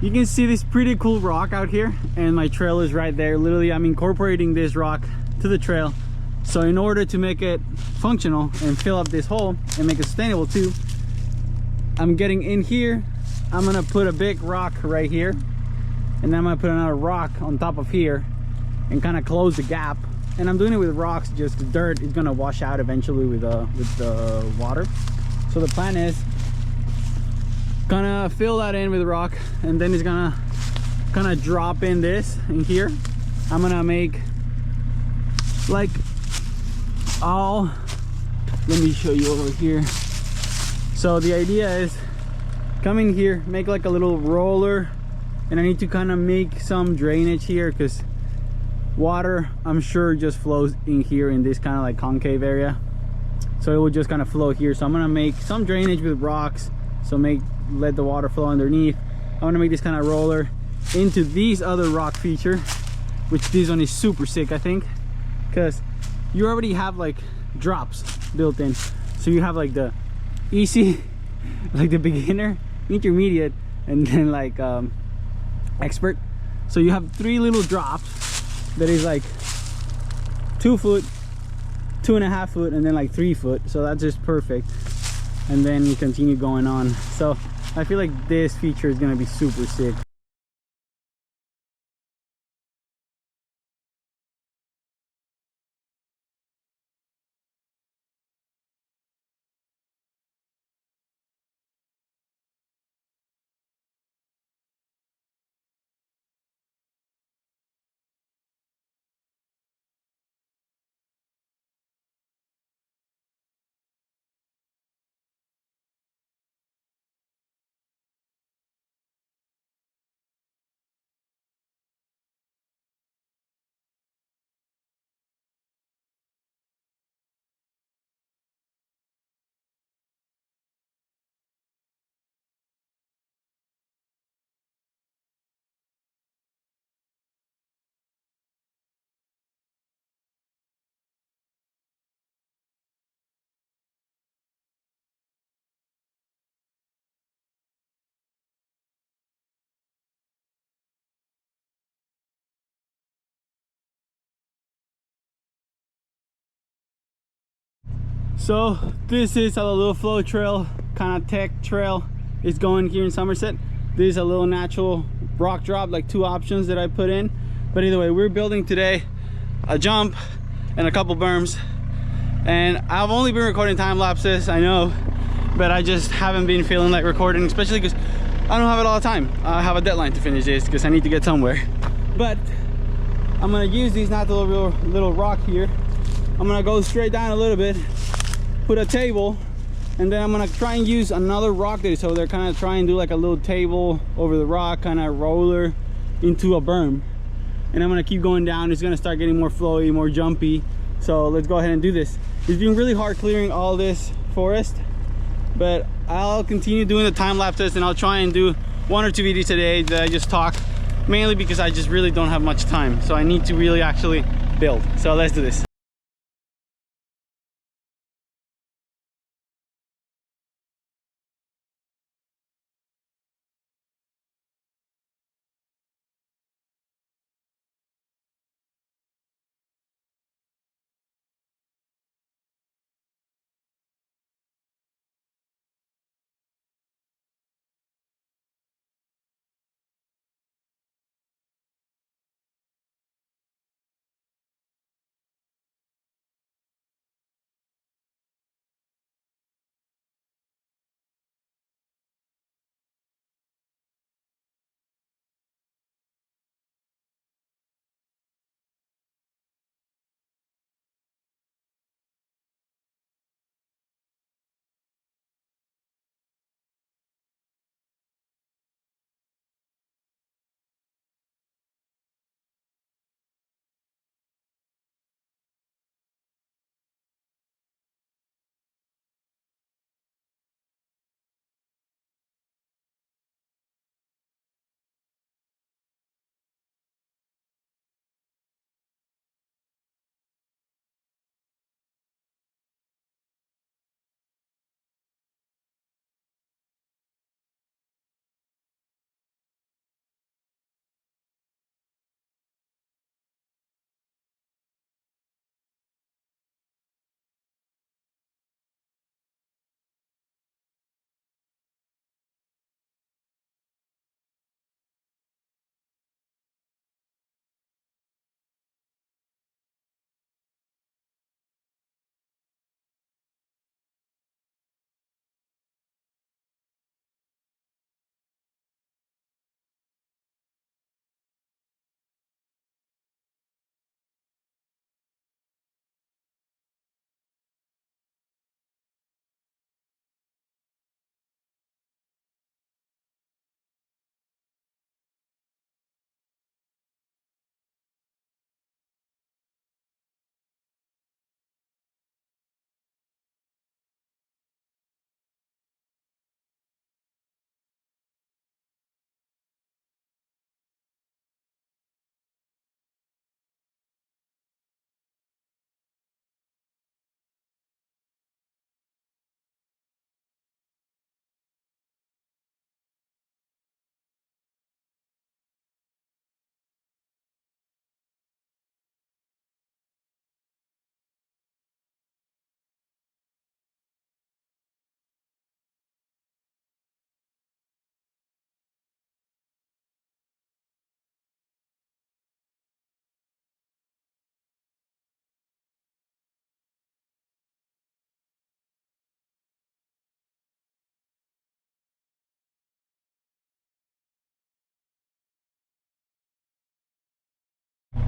you can see this pretty cool rock out here, and my trail is right there. Literally, I'm incorporating this rock to the trail. So in order to make it functional and fill up this hole and make it sustainable too, I'm getting in here. I'm gonna put a big rock right here, and then I'm gonna put another rock on top of here and kind of close the gap. And I'm doing it with rocks, just the dirt is gonna wash out eventually with the water. So the plan is gonna fill that in with rock, and then it's gonna kind of drop in this in here. I'm gonna make like let me show you over here. So the idea is come in here, make like a little roller, and I need to kind of make some drainage here because water, I'm sure, just flows in here in this kind of like concave area. So it will just kind of flow here. So I'm gonna make some drainage with rocks, so let the water flow underneath. I want to make this kind of roller into these other rock feature, which this one is super sick, I think, because you already have like drops built in. So you have like the easy, like the beginner, intermediate, and then like expert. So you have 3 little drops that is like 2 foot, 2.5 foot, and then like 3 foot. So that's just perfect. And then you continue going on. So I feel like this feature is gonna be super sick. So this is how the little flow trail, kind of tech trail, is going here in Somerset. This is a little natural rock drop, like 2 options that I put in. But either way, we're building today a jump and a couple berms. And I've only been recording time lapses, I know, but I just haven't been feeling like recording, especially because I don't have a lot of time. I have a deadline to finish this because I need to get somewhere. But I'm gonna use these natural little rock here. I'm gonna go straight down a little bit, put a table, and then I'm gonna try and use another rock there. So they're kind of trying to do like a little table over the rock, kind of roller into a berm. And I'm gonna keep going down. It's gonna start getting more flowy, more jumpy. So let's go ahead and do this. It's been really hard clearing all this forest, but I'll continue doing the time lapses, and I'll try and do 1 or 2 videos today that I just talk, mainly because I just really don't have much time. So I need to really actually build. So let's do this.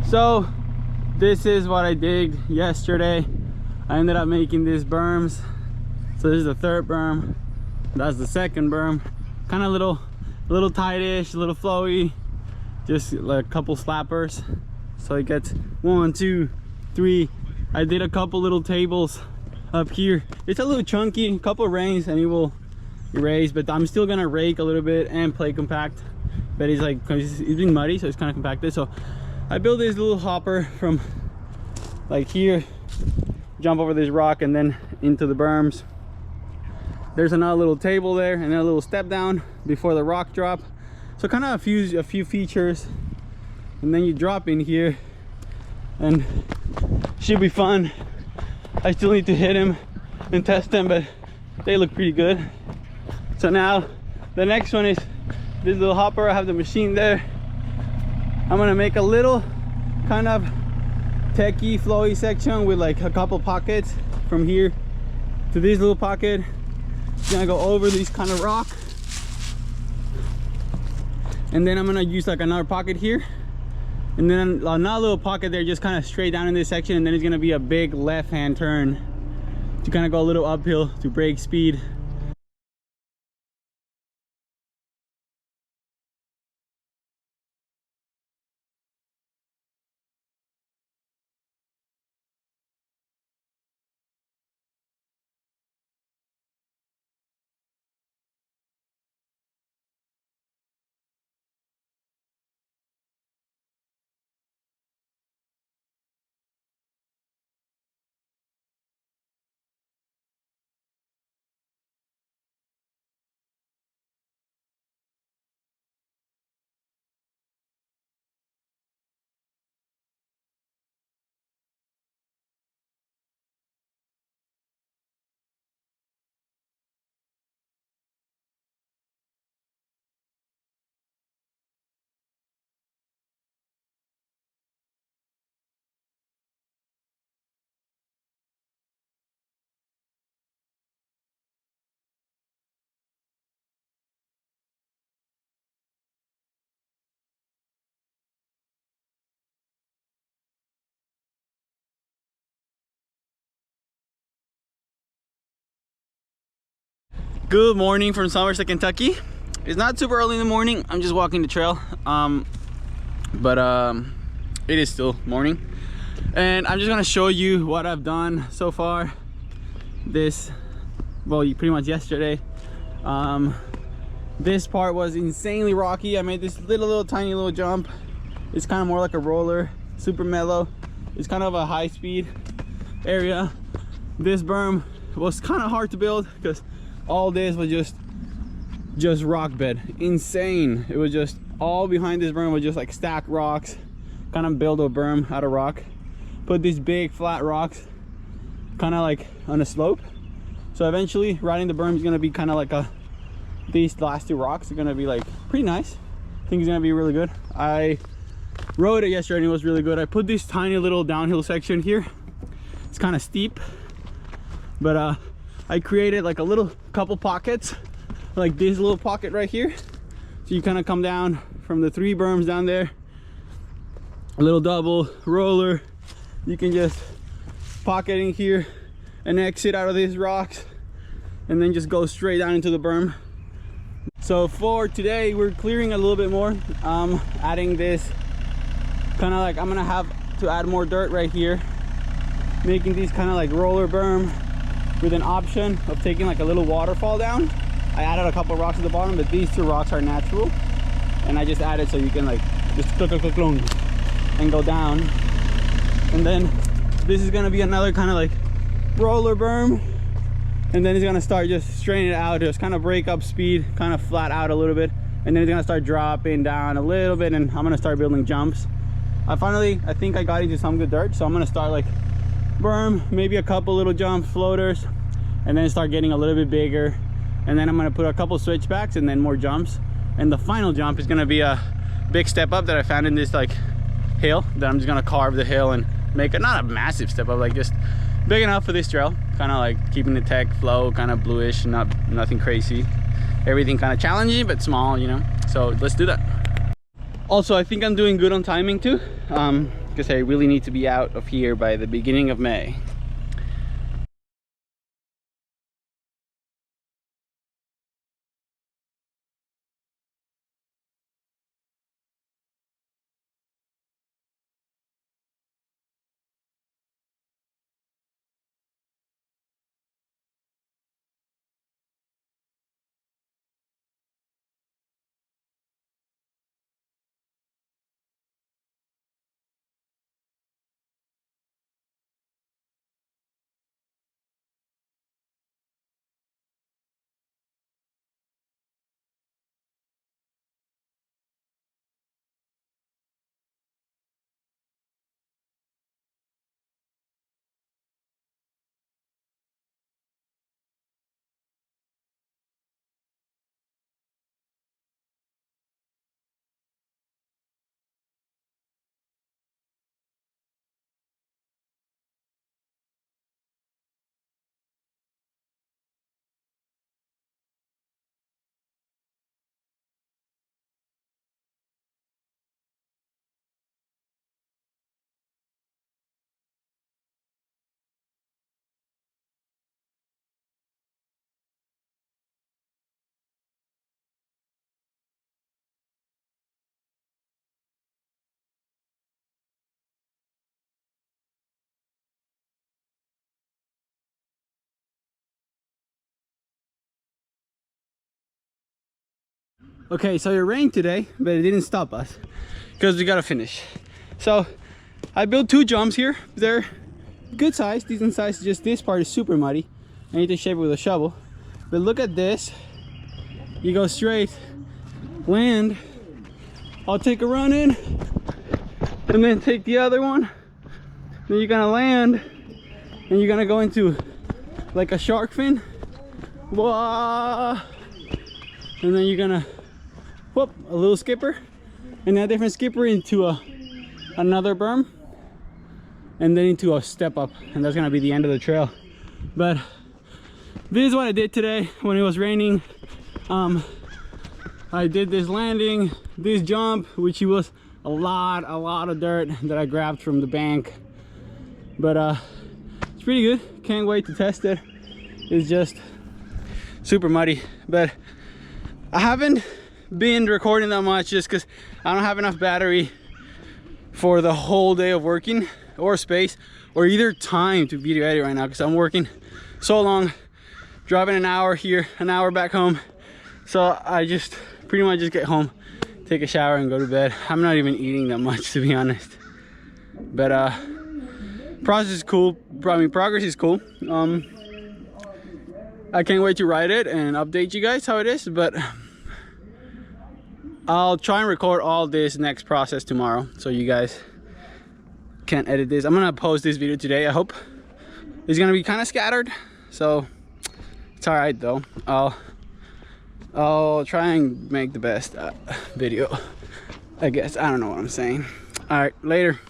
So this is what I digged yesterday. I ended up making these berms. So this is the third berm, that's the second berm. Kind of little tight-ish, a little flowy, just like a couple slappers. So it gets 1, 2, 3. I did a couple little tables up here. It's a little chunky, a couple rains and it will erase, but I'm still gonna rake a little bit and play compact. But it's like, it's been muddy, so it's kind of compacted. So I built this little hopper from like here, jump over this rock and then into the berms. There's another little table there and then a little step down before the rock drop. So kind of a few features, and then you drop in here and should be fun. I still need to hit them and test them, but they look pretty good. So now the next one is this little hopper. I have the machine there. I'm gonna make a little kind of techie flowy section with like a couple pockets from here to this little pocket. It's gonna go over these kind of rock, and then I'm gonna use like another pocket here, and then another little pocket there just kind of straight down in this section, and then it's gonna be a big left hand turn to kind of go a little uphill to break speed. Good morning from Somerset, Kentucky. It's not super early in the morning. I'm just walking the trail, but it is still morning, and I'm just gonna show you what I've done so far. Pretty much yesterday. This part was insanely rocky. I made this little tiny little jump. It's kind of more like a roller, super mellow. It's kind of a high speed area. This berm was kind of hard to build because all this was just rock bed. Insane. It was just all behind this berm was just like stacked rocks. Kind of build a berm out of rock, put these big flat rocks kind of like on a slope. So eventually riding the berm is going to be kind of like these last two rocks are going to be like pretty nice. I think it's going to be really good. I rode it yesterday and it was really good. I put this tiny little downhill section here. It's kind of steep, but I created like a little couple pockets, like this little pocket right here. So you kind of come down from the 3 berms down there, a little double roller. You can just pocket in here and exit out of these rocks and then just go straight down into the berm. So for today, we're clearing a little bit more. Adding this kind of like, I'm gonna have to add more dirt right here, making these kind of like roller berm with an option of taking like a little waterfall down. I added a couple rocks at the bottom, but these 2 rocks are natural, and I just added so you can like just click and go down. And then this is gonna be another kind of like roller berm, and then it's gonna start just straighten it out, just kind of break up speed, kind of flat out a little bit, and then it's gonna start dropping down a little bit, and I'm gonna start building jumps. I think I got into some good dirt, so I'm gonna start like berm, maybe a couple little jump floaters, and then start getting a little bit bigger, and then I'm going to put a couple switchbacks and then more jumps. And the final jump is going to be a big step up that I found in this like hill, that I'm just going to carve the hill and make it not a massive step up, like just big enough for this trail, kind of like keeping the tech flow kind of bluish, nothing crazy, everything kind of challenging but small, you know. So let's do that. Also, I think I'm doing good on timing too, because I really need to be out of here by the beginning of May. Okay, so it rained today, but it didn't stop us because we gotta finish. So I built 2 jumps here. They're good size, decent size. Just this part is super muddy. I need to shape it with a shovel. But look at this. You go straight, land. I'll take a run in, and then take the other one. Then you're gonna land, and you're gonna go into like a shark fin. Whoa. And then you're gonna whoop a little skipper, and a different skipper into another berm, and then into a step up, and that's gonna be the end of the trail. But this is what I did today when it was raining. I did this landing, this jump, which was a lot of dirt that I grabbed from the bank, but it's pretty good. Can't wait to test it. It's just super muddy, but I haven't been recording that much just because I don't have enough battery for the whole day of working, or space, or either time to video edit right now, because I'm working so long, driving an hour here, an hour back home. So I just pretty much just get home, take a shower, and go to bed. I'm not even eating that much, to be honest. But process is cool. I mean, progress is cool. I can't wait to ride it and update you guys how it is, but I'll try and record all this next process tomorrow so you guys can edit this. I'm gonna post this video today. I hope it's gonna be kind of scattered, so it's all right though. I'll try and make the best video, I guess. I don't know what I'm saying. All right, later.